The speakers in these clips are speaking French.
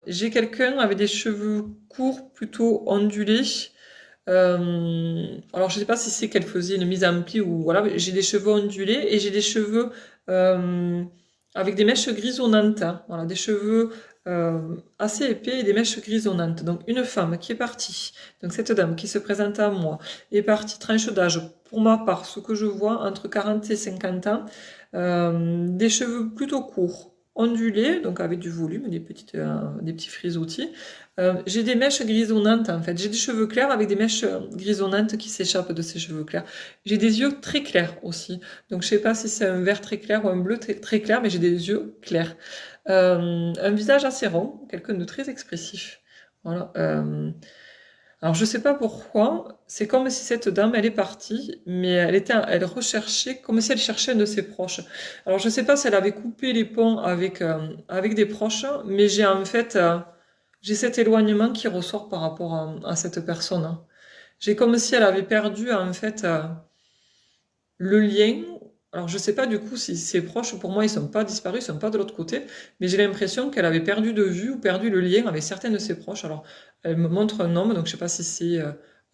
J'ai quelqu'un avec des cheveux courts, plutôt ondulés. Alors je sais pas si c'est qu'elle faisait une mise en pli ou voilà, j'ai des cheveux ondulés et j'ai des cheveux euh, avec des mèches grisonnantes, hein. Voilà, des cheveux assez épais et des mèches grisonnantes. Donc une femme qui est partie, donc cette dame qui se présente à moi, est partie tranche d'âge, pour ma part, ce que je vois, entre 40 et 50 ans, des cheveux plutôt courts, ondulés, donc avec du volume, des petits frisottis. J'ai des mèches grisonnantes en fait. J'ai des cheveux clairs avec des mèches grisonnantes qui s'échappent de ces cheveux clairs. J'ai des yeux très clairs aussi. Donc je sais pas si c'est un vert très clair ou un bleu très clair, mais j'ai des yeux clairs. Un visage assez rond, quelqu'un de très expressif. Voilà. Alors je sais pas pourquoi, c'est comme si cette dame, elle est partie, mais elle recherchait, comme si elle cherchait un de ses proches. Alors je sais pas si elle avait coupé les ponts avec des proches, mais j'ai cet éloignement qui ressort par rapport à cette personne. J'ai comme si elle avait perdu le lien. Alors je sais pas du coup si ses proches, pour moi, ils sont pas disparus, ils sont pas de l'autre côté, mais j'ai l'impression qu'elle avait perdu de vue ou perdu le lien avec certains de ses proches. Alors elle me montre un homme, donc je sais pas si c'est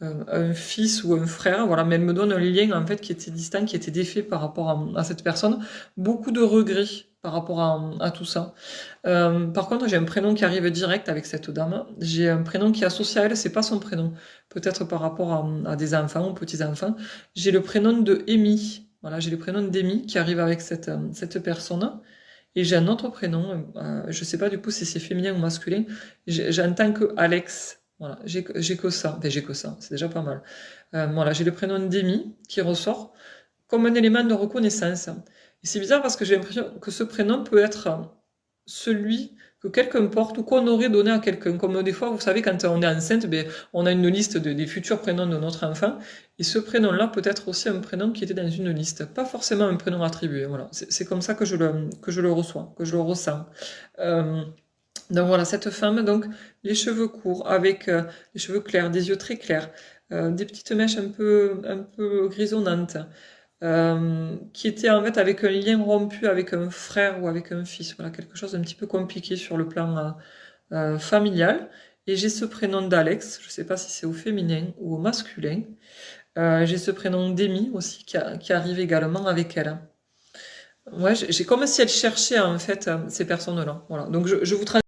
un fils ou un frère, voilà, mais elle me donne un lien en fait qui était distinct, qui était défait par rapport à cette personne. Beaucoup de regrets par rapport à tout ça. Par contre, j'ai un prénom qui arrive direct avec cette dame. J'ai un prénom qui est associé à elle, c'est pas son prénom. Peut-être par rapport à des enfants ou petits-enfants. J'ai le prénom de Amy. Voilà, j'ai le prénom d'Amy qui arrive avec cette personne. Et j'ai un autre prénom, je sais pas du coup si c'est féminin ou masculin. J'entends que Alex. Voilà, j'ai que ça. Enfin, j'ai que ça, c'est déjà pas mal. Voilà, j'ai le prénom d'Amy qui ressort comme un élément de reconnaissance. Et c'est bizarre parce que j'ai l'impression que ce prénom peut être celui que quelqu'un porte ou qu'on aurait donné à quelqu'un. Comme des fois, vous savez, quand on est enceinte, ben, on a une liste des futurs prénoms de notre enfant. Et ce prénom-là peut être aussi un prénom qui était dans une liste. Pas forcément un prénom attribué. Voilà. C'est comme ça que je le reçois, que je le ressens. Euh, donc voilà, cette femme, donc les cheveux courts, avec les cheveux clairs, des yeux très clairs, des petites mèches un peu grisonnantes, qui était en fait avec un lien rompu avec un frère ou avec un fils. Voilà, quelque chose d'un petit peu compliqué sur le plan familial. Et j'ai ce prénom d'Alex, je ne sais pas si c'est au féminin ou au masculin. J'ai ce prénom d'Amy aussi qui arrive également avec elle. Ouais, j'ai comme si elle cherchait en fait ces personnes-là. Voilà. Donc je vous